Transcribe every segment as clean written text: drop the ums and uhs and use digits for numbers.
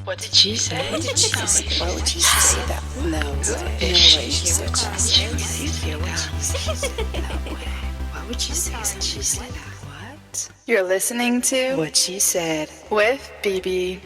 What did she say? What would she say that? No way she said What would she say that she said that? What? You're listening to What she said. with BB.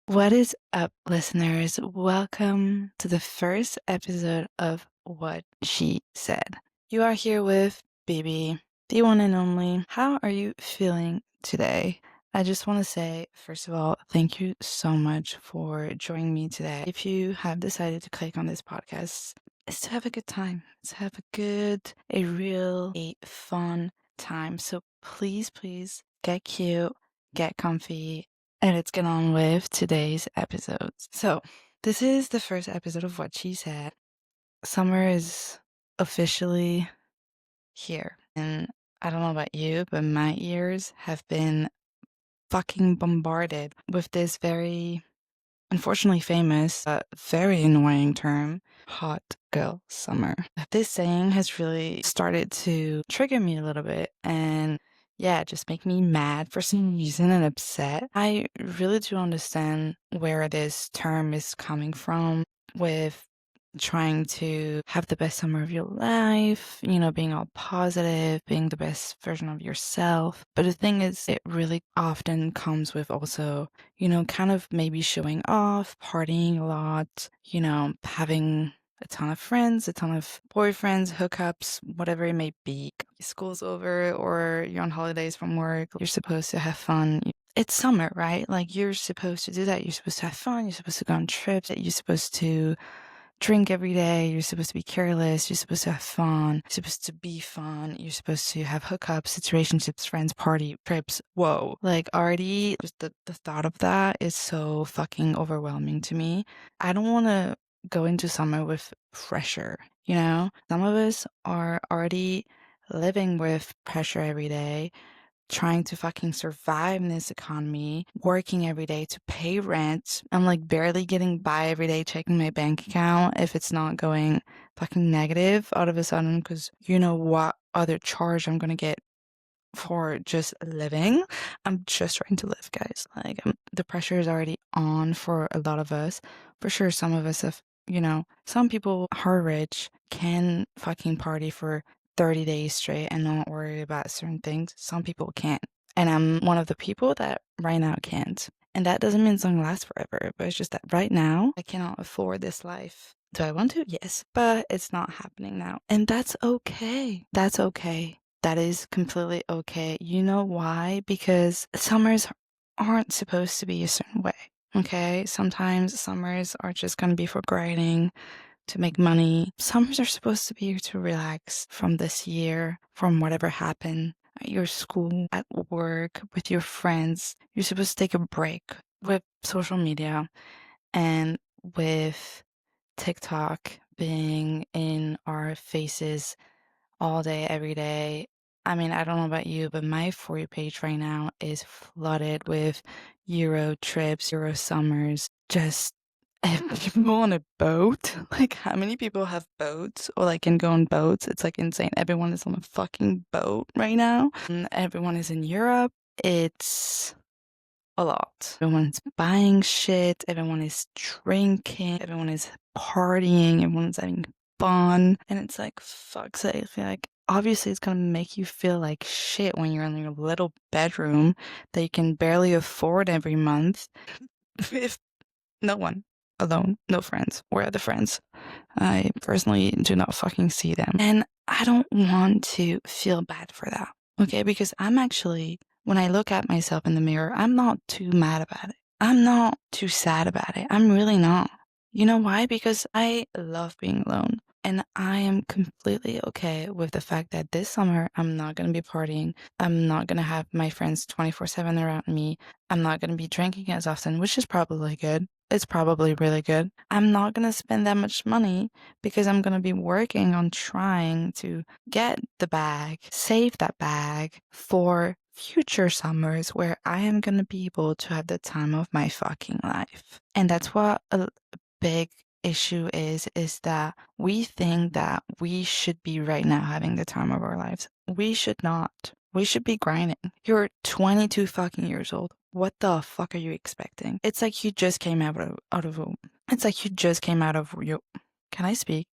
What is up, listeners? Welcome to the first episode of What She Said. You are here with BB, the one and only. How are you feeling today? I just want to say, first of all, thank you so much for joining me today. If you have decided to click on this podcast, it's to have a good time. It's to have a fun time. So please get cute, get comfy, and let's get on with today's episodes. So this is the first episode of What She Said. Summer is officially here. And I don't know about you, but my ears have been fucking bombarded with this very, unfortunately famous, very annoying term, hot girl summer. This saying has really started to trigger me a little bit and just make me mad for some reason and upset. I really do understand where this term is coming from with trying to have the best summer of your life, being all positive, being the best version of yourself. But the thing is, it really often comes with also, kind of maybe showing off, partying a lot, having a ton of friends, a ton of boyfriends, hookups, whatever it may be. School's over or you're on holidays from work, you're supposed to have fun. It's summer, right? Like, you're supposed to do that. You're supposed to have fun. You're supposed to go on trips. You're supposed to drink every day. You're supposed to be careless. You're supposed to have fun. You're supposed to be fun. You're supposed to have hookups, situationships, friends, party, trips. Whoa. Like, already just the thought of that is so fucking overwhelming to me. I don't want to go into summer with pressure, Some of us are already living with pressure every day, trying to fucking survive in this economy, working every day to pay rent. I'm like barely getting by every day, checking my bank account if it's not going fucking negative all of a sudden, because you know what other charge I'm gonna get for just living. I'm just trying to live, guys. Like, the pressure is already on for a lot of us. For sure, some of us have, some people who are rich can fucking party for 30 days straight and not worry about certain things. Some people can't. And I'm one of the people that right now can't. And that doesn't mean it's going to last forever, but it's just that right now I cannot afford this life. Do I want to? Yes, but it's not happening now. And that's okay. That's okay. That is completely okay. You know why? Because summers aren't supposed to be a certain way. Okay? Sometimes summers are just going to be for grinding, to make money. Summers are supposed to be here to relax from this year, from whatever happened at your school, at work, with your friends. You're supposed to take a break with social media and with TikTok being in our faces all day, every day. I mean, I don't know about you, but my For You page right now is flooded with Euro trips, Euro summers, just people on a boat. Like, how many people have boats or like can go on boats? It's like insane. Everyone is on a fucking boat right now. And everyone is in Europe. It's a lot. Everyone's buying shit. Everyone is drinking. Everyone is partying. Everyone's having fun. And it's like, fuck's sake. Like, obviously it's gonna make you feel like shit when you're in your little bedroom that you can barely afford every month with no one, alone, no friends. Where are the friends? I personally do not fucking see them. And I don't want to feel bad for that. Okay, because I'm actually, when I look at myself in the mirror, I'm not too mad about it. I'm not too sad about it. I'm really not. You know why? Because I love being alone. And I am completely okay with the fact that this summer, I'm not going to be partying. I'm not going to have my friends 24/7 around me. I'm not going to be drinking as often, which is probably good. It's probably really good. I'm not going to spend that much money because I'm going to be working on trying to get the bag, save that bag for future summers where I am going to be able to have the time of my fucking life. And that's what a big issue is that we think that we should be right now having the time of our lives. We should not. We should be grinding. You're 22 fucking years old. what the fuck are you expecting? It's like you just came out of womb. It's like you just came out of your. Can I speak?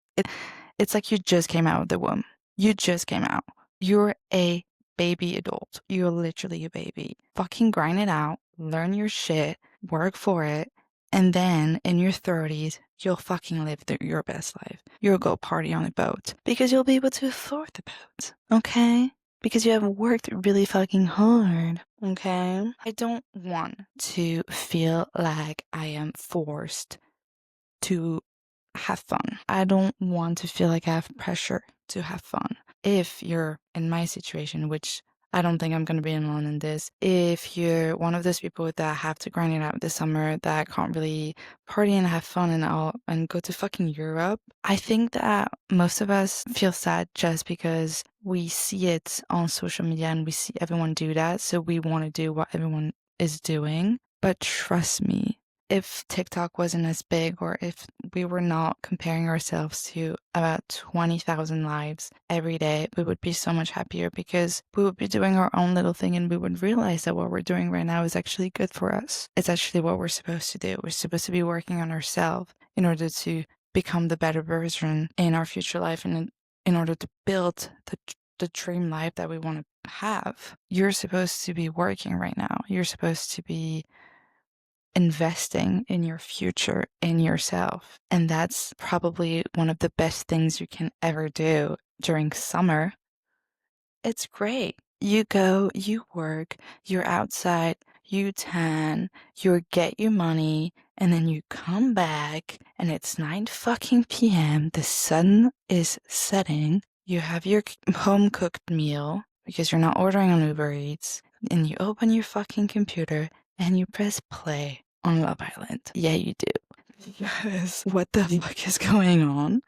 It's like you just came out of the womb. You just came out. You're a baby adult. You're literally a baby. Fucking grind it out. Learn your shit. Work for it. And then in your 30s, you'll fucking live your best life. You'll go party on a boat because you'll be able to afford the boat. Okay? Because you have worked really fucking hard. Okay? I don't want to feel like I am forced to have fun. I don't want to feel like I have pressure to have fun. If you're in my situation, which I don't think I'm going to be alone in this, if you're one of those people that have to grind it out this summer, that can't really party and have fun and all and go to fucking Europe, I think that most of us feel sad just because we see it on social media and we see everyone do that, so we want to do what everyone is doing. But trust me, if TikTok wasn't as big, or if we were not comparing ourselves to about 20,000 lives every day, we would be so much happier because we would be doing our own little thing and we would realize that what we're doing right now is actually good for us. It's actually what we're supposed to do. We're supposed to be working on ourselves in order to become the better version in our future life and in order to build the dream life that we want to have. You're supposed to be working right now. You're supposed to be investing in your future, in yourself. And that's probably one of the best things you can ever do during summer. It's great. You go, you work, you're outside, you tan, you get your money, and then you come back and it's 9 fucking p.m. The sun is setting. You have your home cooked meal because you're not ordering on Uber Eats, and you open your fucking computer and you press play on Love Island. Yeah, you do. Yes. What the fuck is going on?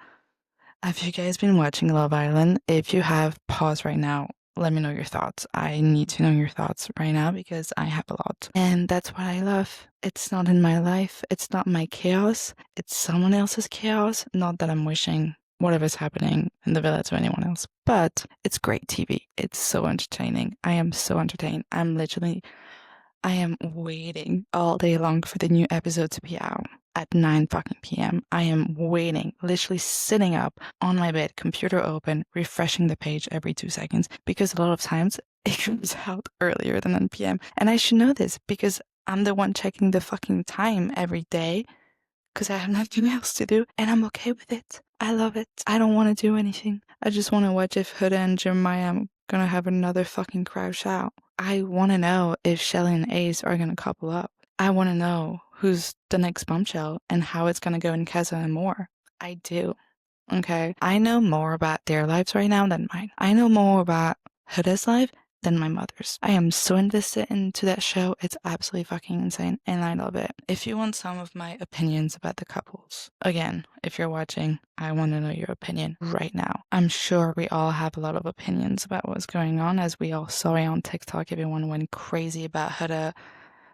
Have you guys been watching Love Island? If you have, pause right now. Let me know your thoughts. I need to know your thoughts right now because I have a lot. And that's what I love. It's not in my life. It's not my chaos. It's someone else's chaos. Not that I'm wishing whatever's happening in the villa to anyone else. But it's great TV. It's so entertaining. I am so entertained. I am waiting all day long for the new episode to be out at 9 fucking p.m. I am waiting, literally sitting up on my bed, computer open, refreshing the page every 2 seconds because a lot of times it comes out earlier than 9 p.m. And I should know this because I'm the one checking the fucking time every day because I have nothing else to do and I'm okay with it. I love it. I don't want to do anything. I just want to watch if Huda and Jeremiah are gonna have another fucking crash out. I want to know if Shelly and Ace are gonna couple up. I want to know who's the next bombshell and how it's gonna go in Keza and more. I do. Okay. I know more about their lives right now than mine. I know more about Huda's life than my mother's. I am so invested into that show. It's absolutely fucking insane and I love it. If you want some of my opinions about the couples, again, if you're watching, I want to know your opinion right now. I'm sure we all have a lot of opinions about what's going on. As we all saw on TikTok, everyone went crazy about Huda,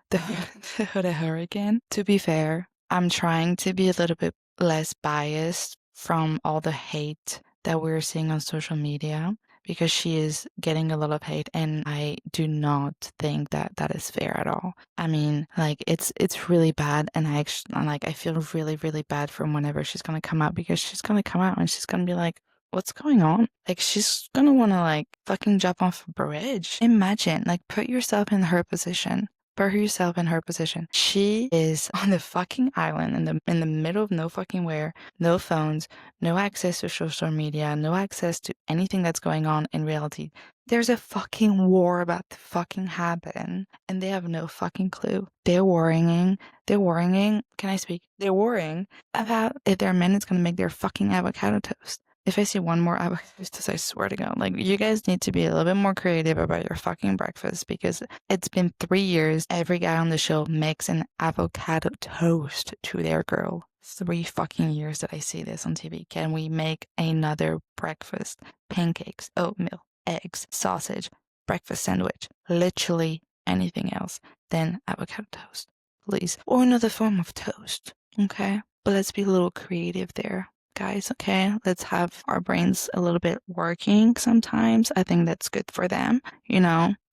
the Huda hurricane. To be fair, I'm trying to be a little bit less biased from all the hate that we're seeing on social media because she is getting a lot of hate and I do not think that that is fair at all. I mean, like it's really bad and I feel really, really bad from whenever she's gonna come out because she's gonna come out and she's gonna be like, what's going on? Like she's gonna wanna like fucking jump off a bridge. Imagine, like put yourself in her position. Put yourself in her position. She is on the fucking island in the middle of no fucking where, no phones, no access to social media, no access to anything that's going on in reality. There's a fucking war about to fucking happen and they have no fucking clue. They're worrying, can I speak? They're worrying about if their man is gonna make their fucking avocado toast. If I see one more avocado toast, I swear to God, like you guys need to be a little bit more creative about your fucking breakfast because it's been 3 years. Every guy on the show makes an avocado toast to their girl. 3 fucking years that I see this on TV. Can we make another breakfast? Pancakes, oatmeal, eggs, sausage, breakfast sandwich, literally anything else than avocado toast, please. Or another form of toast, okay? But let's be a little creative there. Guys, okay, let's have our brains a little bit working sometimes. I think that's good for them,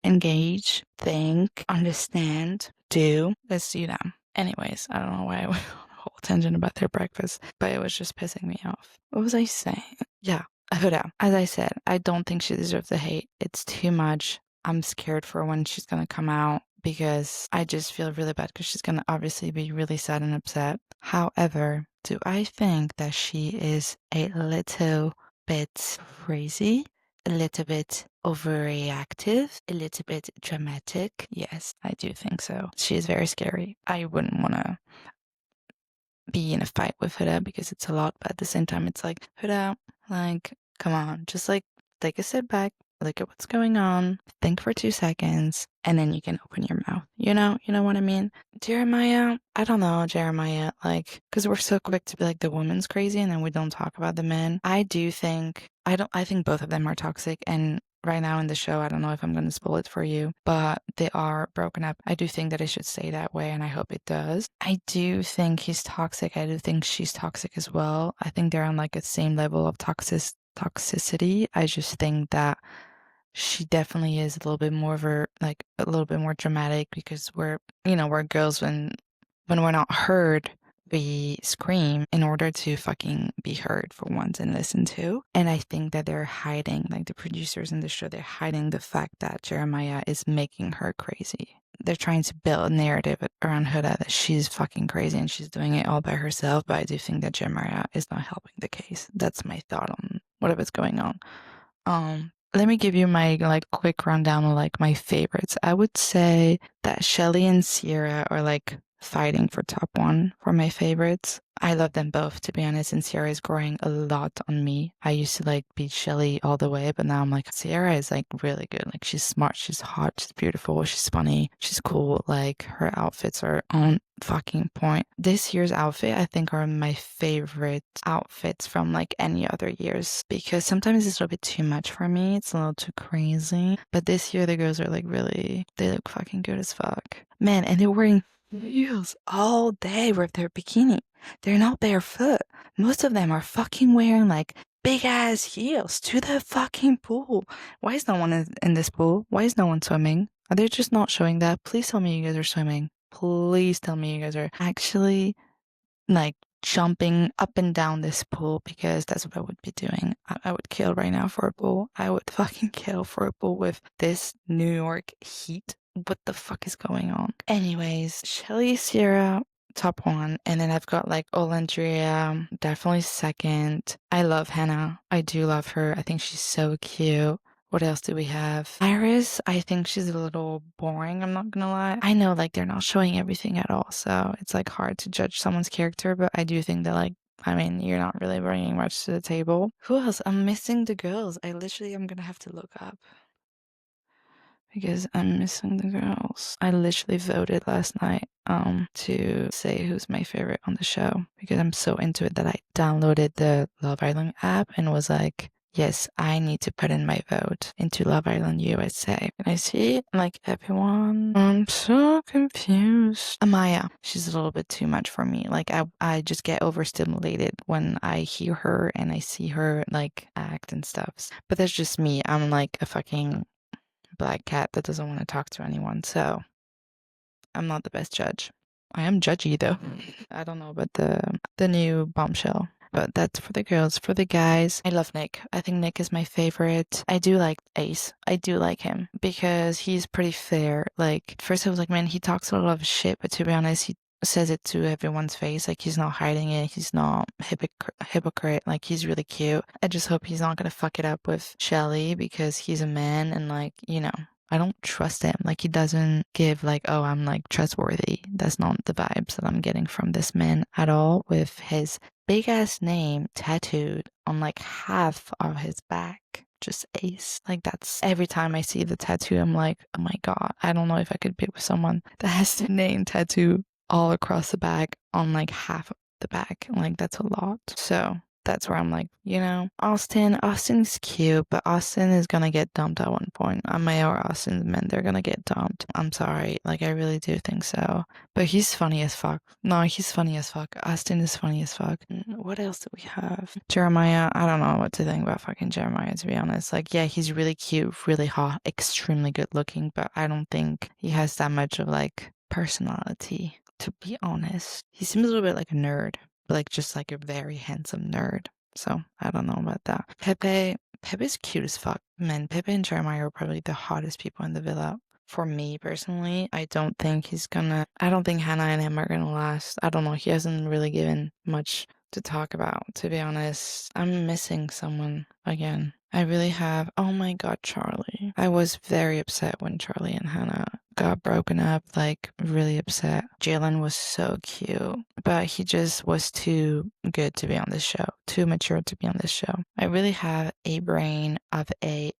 engage, think, understand, do. Let's do them. Anyways, I don't know why I went on a whole tangent about their breakfast, but it was just pissing me off. What was I saying? Yeah, Huda. As I said, I don't think she deserves the hate. It's too much. I'm scared for when she's gonna come out because I just feel really bad because she's gonna obviously be really sad and upset. However, do I think that she is a little bit crazy? A little bit overreactive, a little bit dramatic. Yes, I do think so. She is very scary. I wouldn't want to be in a fight with Huda because it's a lot, but at the same time, it's like, Huda, like, come on, just like take a step back, look at what's going on, think for 2 seconds, and then you can open your mouth. You know what I mean? Jeremiah, I don't know, Jeremiah, like, because we're so quick to be like the woman's crazy and then we don't talk about the men. I think both of them are toxic, and right now in the show, I don't know if I'm going to spoil it for you, but they are broken up. I do think that it should stay that way, and I hope it does. I do think he's toxic. I do think she's toxic as well. I think they're on like a same level of toxicity. I just think that she definitely is a little bit more of a little bit more dramatic because we're girls when we're not heard, we scream in order to fucking be heard for once and listened to. And I think that they're hiding, like the producers in the show, they're hiding the fact that Jeremiah is making her crazy. They're trying to build a narrative around Huda that she's fucking crazy and she's doing it all by herself. But I do think that Jeremiah is not helping the case. That's my thought on whatever's going on. Let me give you my like quick rundown of like my favorites. I would say that Shelly and Sierra are like fighting for top one for my favorites. I love them both, to be honest, and Sierra is growing a lot on me. I used to like beat Shelly all the way, but now I'm like, Sierra is like really good. Like she's smart, she's hot, she's beautiful, she's funny, she's cool. Like her outfits are on fucking point. This year's outfit, I think, are my favorite outfits from like any other years because sometimes it's a little bit too much for me. It's a little too crazy. But this year, the girls are like really, they look fucking good as fuck. Man, and they're wearing heels all day with their bikini. They're not barefoot. Most of them are fucking wearing like big ass heels to the fucking pool. Why is no one in this pool? Why is no one swimming? Are they just not showing that? Please tell me you guys are swimming. Please tell me you guys are actually like jumping up and down this pool because that's what I would be doing. I would kill right now for a pool. I would fucking kill for a pool with this New York heat. What the fuck is going on? Anyways, Shelly, Sierra, top one. And then I've got like Olandria, definitely second. I love Hannah. I do love her. I think she's so cute. What else do we have? Iris, I think she's a little boring, I'm not gonna lie. I know like they're not showing everything at all, so it's like hard to judge someone's character, but I do think that like, I mean, you're not really bringing much to the table. Who else? I'm missing the girls. I literally am gonna have to look up because I'm missing the girls. I literally voted last night to say who's my favorite on the show because I'm so into it that I downloaded the Love Island app and was like, yes, I need to put in my vote into Love Island USA. And I see like everyone. I'm so confused. Amaya, she's a little bit too much for me. Like I just get overstimulated when I hear her and I see her like act and stuff. But that's just me. I'm like a fucking black cat that doesn't want to talk to anyone. So I'm not the best judge. I am judgy though. I don't know about the new bombshell. But that's for the girls. For the guys, I love Nick. I think Nick is my favorite. I do like Ace. I do like him because he's pretty fair. Like, first I was like, man, he talks a lot of shit, but to be honest, he says it to everyone's face. Like, he's not hiding it. He's not hypocrite. Like, he's really cute. I just hope he's not going to fuck it up with Shelly because he's a man and, like, I don't trust him. Like, he doesn't give, like, oh, I'm, like, trustworthy. That's not the vibes that I'm getting from this man at all with his big ass name tattooed on like half of his back. Just Ace. Like that's every time I see the tattoo, I'm like, oh my God, I don't know if I could be with someone that has the name tattoo all across the back on like half of the back. Like that's a lot. So that's where I'm like, Austin's cute, but Austin is gonna get dumped at one point. Maya or Austin's men, they're gonna get dumped. I'm sorry. Like, I really do think so. But he's funny as fuck. No, he's funny as fuck. Austin is funny as fuck. What else do we have? Jeremiah, I don't know what to think about fucking Jeremiah, to be honest. Like, yeah, he's really cute, really hot, extremely good looking, but I don't think he has that much of like personality, to be honest. He seems a little bit like a nerd, but like just like a very handsome nerd. So I don't know about that. Pepe's cute as fuck. Man, Pepe and Jeremiah are probably the hottest people in the villa. For me personally, I don't think Hannah and him are gonna last. I don't know. He hasn't really given much to talk about, to be honest. I'm missing someone again. I really have. Oh my God, Charlie. I was very upset when Charlie and Hannah got broken up, like really upset. Jalen was so cute, but he just was too good to be on this show, too mature to be on this show. I really have a brain of a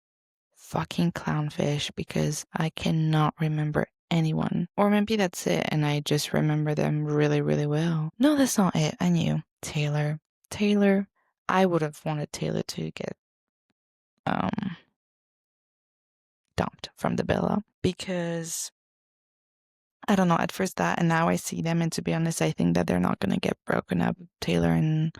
fucking clownfish because I cannot remember anyone. Or maybe that's it and I just remember them really, really well. No, that's not it. I knew. Taylor. I would have wanted Taylor to get dumped from the villa because I don't know, at first that, and now I see them, and to be honest, I think that they're not gonna get broken up, Taylor and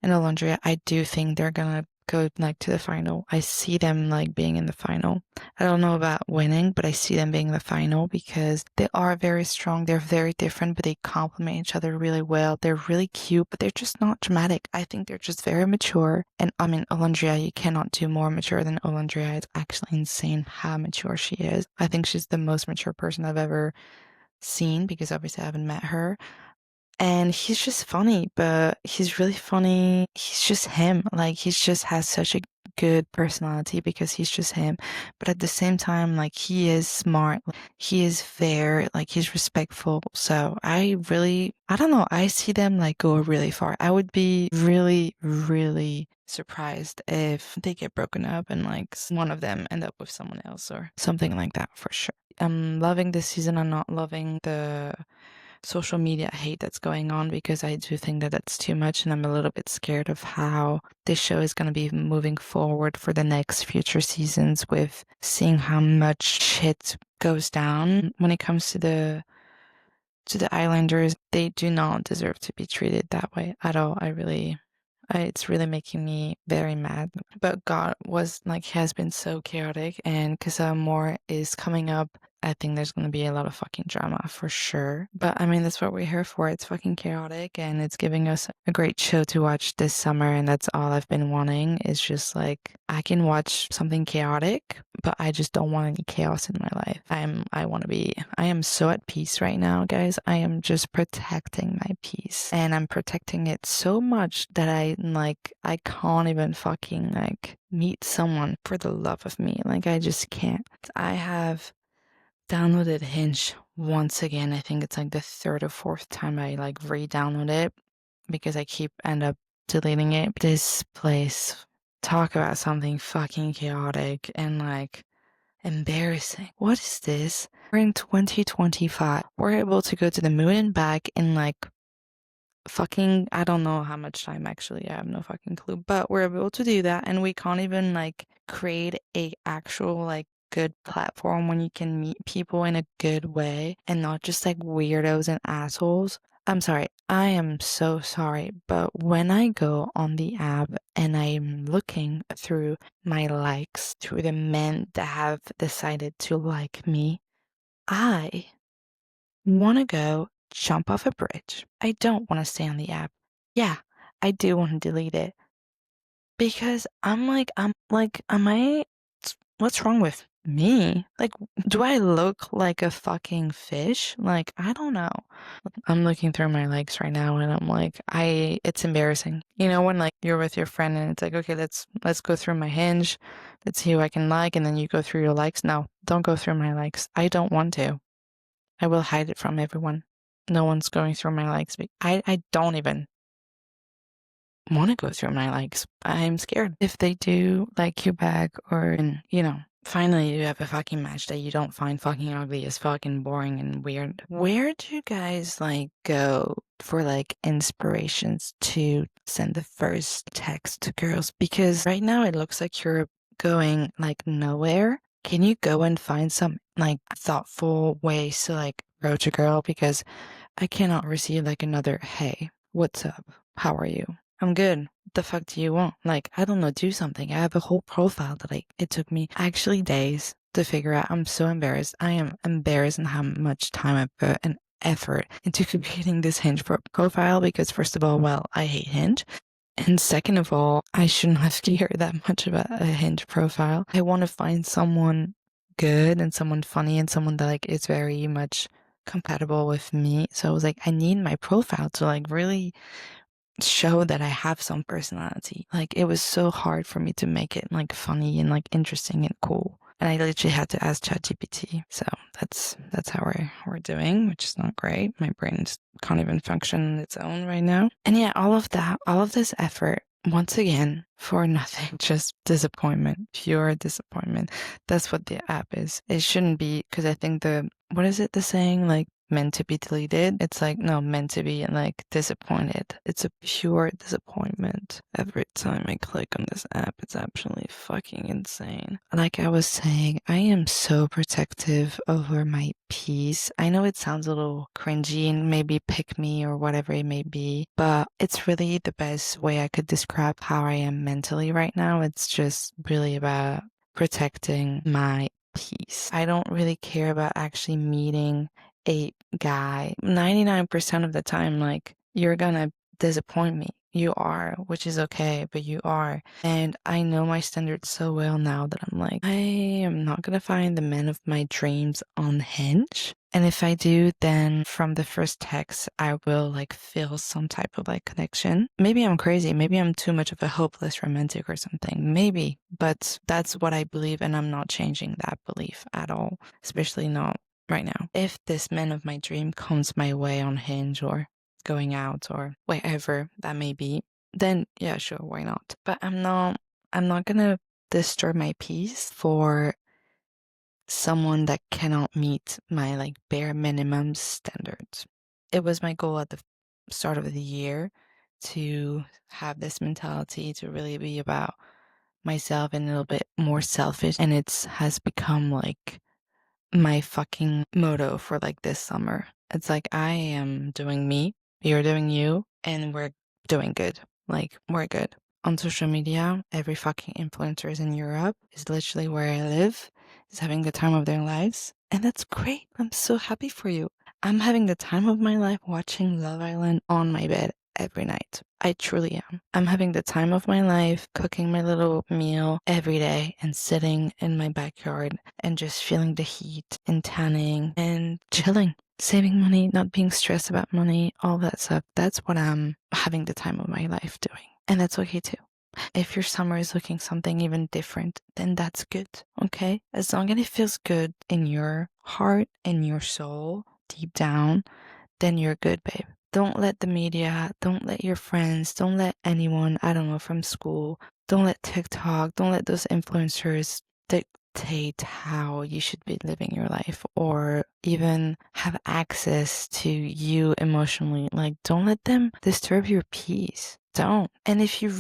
Alondria. I do think they're gonna go like to the final. I see them like being in the final. I don't know about winning, but I see them being in the final because they are very strong. They're very different, but they complement each other really well. They're really cute, but they're just not dramatic. I think they're just very mature. And I mean, Alondria, you cannot do more mature than Alondria. It's actually insane how mature she is. I think she's the most mature person I've ever seen because obviously I haven't met her. And he's just funny, but he's really funny. He's just him. Like, he just has such a good personality because he's just him. But at the same time, like, he is smart. He is fair. Like, he's respectful. So I don't know. I see them like go really far. I would be really, really surprised if they get broken up and like one of them end up with someone else or something like that for sure. I'm loving this season. I'm not loving the social media hate that's going on because I do think that that's too much and I'm a little bit scared of how this show is going to be moving forward for the next future seasons with seeing how much shit goes down when it comes to the Islanders. They do not deserve to be treated that way at all. It's really making me very mad. But God has been so chaotic, and because more is coming up, I think there's going to be a lot of fucking drama for sure. But I mean, that's what we're here for. It's fucking chaotic and it's giving us a great show to watch this summer. And that's all I've been wanting is just like, I can watch something chaotic, but I just don't want any chaos in my life. I am so at peace right now, guys. I am just protecting my peace and I'm protecting it so much that I can't even fucking like meet someone for the love of me. Like, I just can't. I have downloaded Hinge once again. I think it's like the third or fourth time I like re-download it because I end up deleting it. This place, talk about something fucking chaotic and like embarrassing. What is this? We're in 2025. We're able to go to the moon and back in like fucking, I don't know how much time actually. I have no fucking clue, but we're able to do that and we can't even like create a actual like good platform when you can meet people in a good way and not just like weirdos and assholes. I'm sorry. I am so sorry. But when I go on the app and I'm looking through my likes, through the men that have decided to like me, I want to go jump off a bridge. I don't want to stay on the app. Yeah, I do want to delete it. Because what's wrong with me? Like, do I look like a fucking fish? Like, I don't know. I'm looking through my likes right now and I'm like, it's embarrassing. You know, when like you're with your friend and it's like, okay, let's go through my Hinge. Let's see who I can like. And then you go through your likes. No, don't go through my likes. I don't want to. I will hide it from everyone. No one's going through my likes. I don't even want to go through my likes. I'm scared if they do like you back or, you know, finally you have a fucking match that you don't find fucking ugly as fucking boring and weird. Where do you guys like go for like inspirations to send the first text to girls? Because right now it looks like you're going like nowhere. Can you go and find some like thoughtful ways to like approach a girl? Because I cannot receive like another, hey, what's up? How are you? I'm good. What the fuck do you want? Like, I don't know, do something. I have a whole profile that it took me actually days to figure out. I'm so embarrassed. I am embarrassed in how much time I put and effort into creating this Hinge profile because, first of all, well, I hate Hinge. And second of all, I shouldn't have cared that much about a Hinge profile. I want to find someone good and someone funny and someone that like is very much compatible with me. So I was like, I need my profile to like really show that I have some personality. Like it was so hard for me to make it like funny and like interesting and cool. And I literally had to ask ChatGPT. So that's how we're doing, which is not great. My brain just can't even function on its own right now. And yeah, all of that, all of this effort, once again, for nothing, just disappointment, pure disappointment. That's what the app is. It shouldn't be, because I think what is it, the saying, like, meant to be deleted? It's like, no, meant to be like disappointed. It's a pure disappointment. Every time I click on this app, it's absolutely fucking insane. Like I was saying, I am so protective over my peace. I know it sounds a little cringy and maybe pick me or whatever it may be, but it's really the best way I could describe how I am mentally right now. It's just really about protecting my peace. I don't really care about actually meeting a guy. 99% of the time, like, you're gonna disappoint me. You are, which is okay, but you are. And I know my standards so well now that I'm like, I am not gonna find the man of my dreams on Hinge. And if I do, then from the first text, I will like feel some type of like connection. Maybe I'm crazy. Maybe I'm too much of a hopeless romantic or something. Maybe, but that's what I believe, and I'm not changing that belief at all, especially not right now. If this man of my dream comes my way on Hinge or going out or wherever that may be, then yeah, sure, why not? But I'm not gonna destroy my peace for someone that cannot meet my like bare minimum standards. It was my goal at the start of the year to have this mentality to really be about myself and a little bit more selfish, and has become like my fucking motto for like this summer. It's like I am doing me, you're doing you, and we're doing good. Like we're good. On social media, every fucking influencer is in Europe, is literally where I live, is having the time of their lives. And that's great. I'm so happy for you. I'm having the time of my life watching Love Island on my bed every night. I truly am. I'm having the time of my life cooking my little meal every day and sitting in my backyard and just feeling the heat and tanning and chilling, saving money, not being stressed about money, all that stuff. That's what I'm having the time of my life doing. And that's okay too. If your summer is looking something even different, then that's good, okay? As long as it feels good in your heart, in your soul, deep down, then you're good, babe. Don't let the media, don't let your friends, don't let anyone, I don't know, from school, don't let TikTok, don't let those influencers dictate how you should be living your life or even have access to you emotionally. Like, don't let them disturb your peace. Don't. And if you're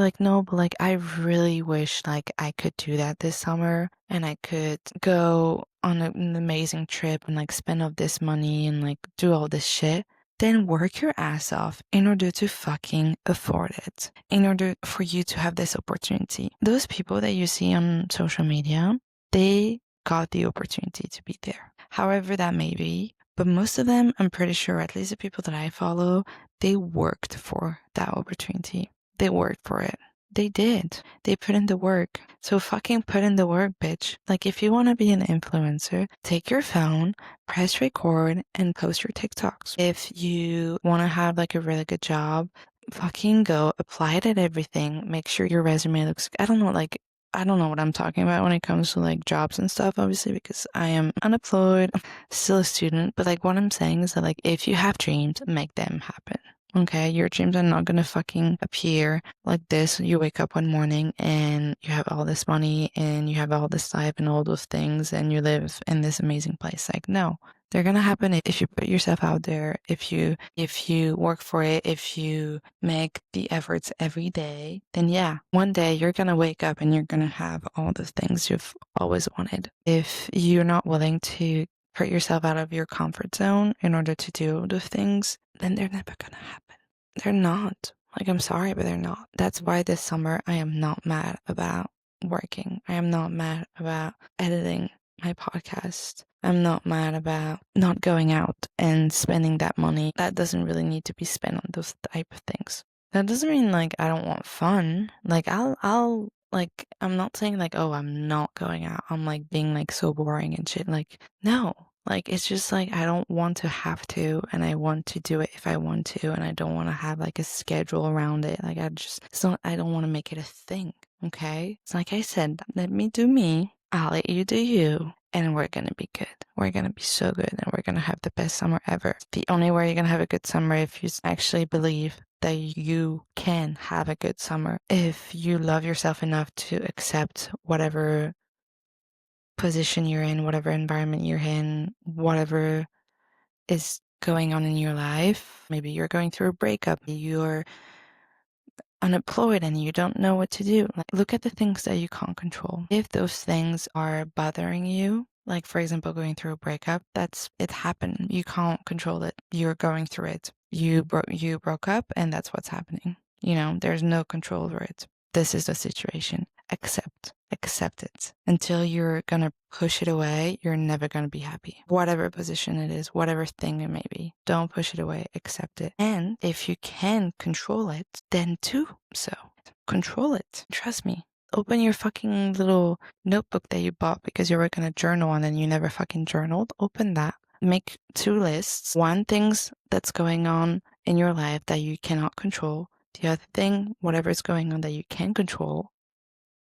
like, no, but like, I really wish like I could do that this summer and I could go on an amazing trip and like spend all this money and like do all this shit, then work your ass off in order to fucking afford it, in order for you to have this opportunity. Those people that you see on social media, they got the opportunity to be there, however that may be. But most of them, I'm pretty sure, at least the people that I follow, they worked for that opportunity. They worked for it. They did. They put in the work. So fucking put in the work, bitch. Like if you want to be an influencer, take your phone, press record, and post your TikToks. If you want to have like a really good job, fucking go apply it at everything. Make sure your resume looks, I don't know what I'm talking about when it comes to like jobs and stuff, obviously, because I am unemployed, still a student. But like what I'm saying is that like if you have dreams, make them happen. Okay, your dreams are not gonna fucking appear like this. You wake up one morning and you have all this money and you have all this life and all those things and you live in this amazing place. Like, no, they're gonna happen if you put yourself out there, if you work for it, if you make the efforts every day, then yeah, one day you're gonna wake up and you're gonna have all the things you've always wanted. If you're not willing to put yourself out of your comfort zone in order to do those things, then they're never gonna happen. They're not. Like, I'm sorry, but they're not. That's why this summer I am not mad about working. I am not mad about editing my podcast. I'm not mad about not going out and spending that money. That doesn't really need to be spent on those type of things. That doesn't mean like I don't want fun. Like I'll like I'm not saying like, oh, I'm not going out. I'm like being like so boring and shit. Like, no. Like it's just like I don't want to have to, and I want to do it if I want to, and I don't want to have like a schedule around it. Like I don't want to make it a thing. Okay? It's like I said, let me do me. I'll let you do you, and we're gonna be good. We're gonna be so good, and we're gonna have the best summer ever. The only way you're gonna have a good summer if you actually believe that you can have a good summer. If you love yourself enough to accept whatever position you're in, whatever environment you're in, whatever is going on in your life. Maybe you're going through a breakup, you're unemployed and you don't know what to do. Like, look at the things that you can't control. If those things are bothering you, like for example, going through a breakup, it happened. You can't control it. You're going through it. You broke up and that's what's happening. You know, there's no control over it. This is the situation. Accept it. Until you're gonna push it away, you're never gonna be happy. Whatever position it is, whatever thing it may be, don't push it away, accept it. And if you can control it, then do so. Control it. Trust me. Open your fucking little notebook that you bought because you were gonna journal and then you never fucking journaled. Open that. Make 2 lists. One things that's going on in your life that you cannot control. The other thing, whatever is going on that you can control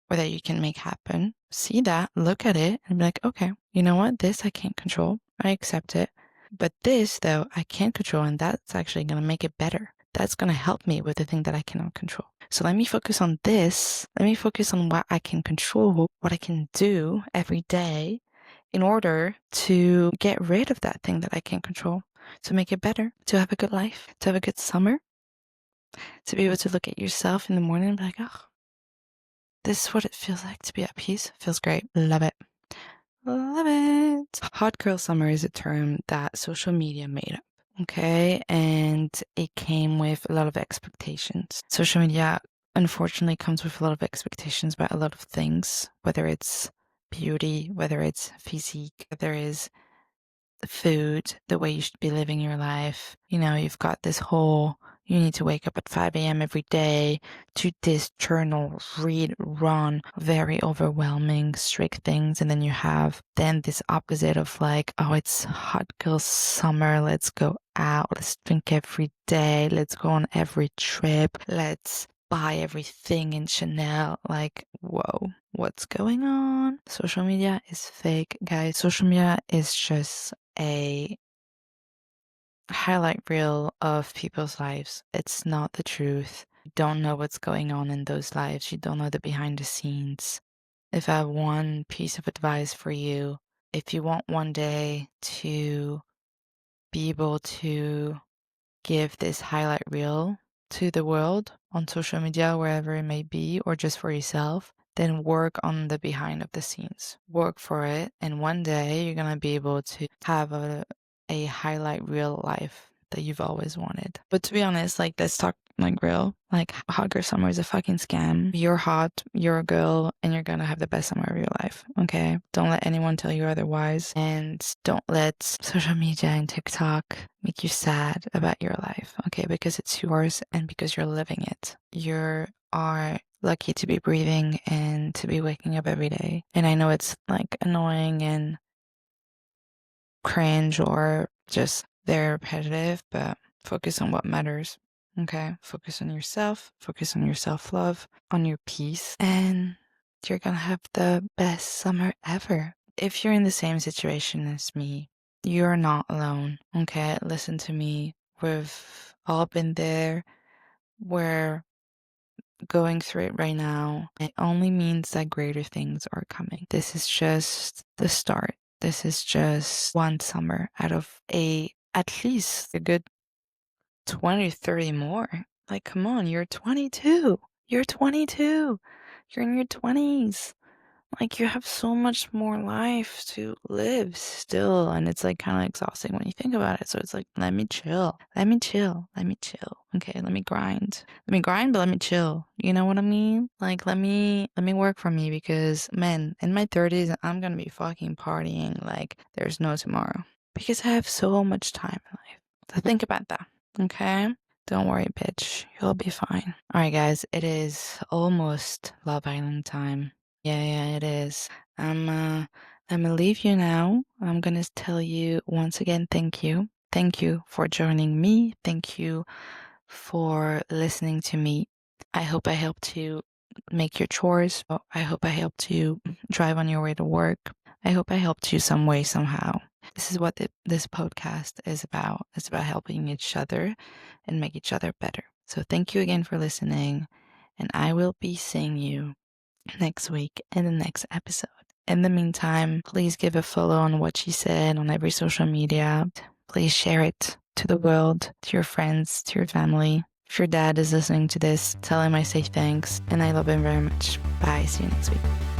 or that you can make happen. See that, look at it, and be like, okay, you know what? This I can't control. I accept it. But this, though, I can control, and that's actually going to make it better. That's going to help me with the thing that I cannot control. So let me focus on this. Let me focus on what I can control, what I can do every day in order to get rid of that thing that I can't control, to make it better, to have a good life, to have a good summer, to be able to look at yourself in the morning and be like, oh, this is what it feels like to be at peace. Feels great. Love it. Love it. Hot girl summer is a term that social media made up. Okay. And it came with a lot of expectations. Social media, unfortunately, comes with a lot of expectations about a lot of things, whether it's beauty, whether it's physique, whether it's food, the way you should be living your life. You know, you've got this whole, you need to wake up at 5 a.m. every day, do this, journal, read, run, very overwhelming, strict things. And then you have then this opposite of like, oh, it's hot girl summer. Let's go out. Let's drink every day. Let's go on every trip. Let's buy everything in Chanel. Like, whoa, what's going on? Social media is fake, guys. Social media is just a highlight reel of people's lives. It's not the truth. You don't know what's going on in those lives. You don't know the behind the scenes. If I have one piece of advice for you, if you want one day to be able to give this highlight reel to the world on social media, wherever it may be, or just for yourself, then work on the behind of the scenes. Work for it. And one day you're going to be able to have a highlight reel life that you've always wanted. But to be honest, like, let's talk like real. Like, hot girl summer is a fucking scam. You're hot, you're a girl, and you're gonna have the best summer of your life. Okay? Don't let anyone tell you otherwise. And don't let social media and TikTok make you sad about your life. Okay? Because it's yours and because you're living it. You are lucky to be breathing and to be waking up every day. And I know it's like annoying and cringe or just very repetitive, but focus on what matters. Okay? Focus on yourself, focus on your self-love, on your peace, and you're gonna have the best summer ever. If you're in the same situation as me, you're not alone. Okay? Listen to me. We've all been there. We're going through it right now. It only means that greater things are coming. This is just the start. This is just one summer out of at least a good 20, 30 more. Like, come on, you're 22. You're 22. You're in your 20s. Like, you have so much more life to live still, and it's like kind of exhausting when you think about it. So it's like, let me chill. Let me chill. Let me chill. Okay, let me grind. Let me grind, but let me chill. You know what I mean? Like, let me work for me, because man, in my 30s, I'm gonna be fucking partying like there's no tomorrow. Because I have so much time in life. So think about that. Okay? Don't worry, bitch. You'll be fine. Alright, guys, it is almost Love Island time. Yeah, it is. I'm gonna leave you now. I'm gonna tell you once again, thank you. Thank you for joining me. Thank you for listening to me. I hope I helped you make your chores. I hope I helped you drive on your way to work. I hope I helped you some way, somehow. This is what this podcast is about. It's about helping each other and make each other better. So thank you again for listening, and I will be seeing you next week in the next episode. In the meantime, please give a follow on What She Said on every social media. Please share it to the world, to your friends, to your family. If your dad is listening to this, tell him I say thanks and I love him very much. Bye. See you next week.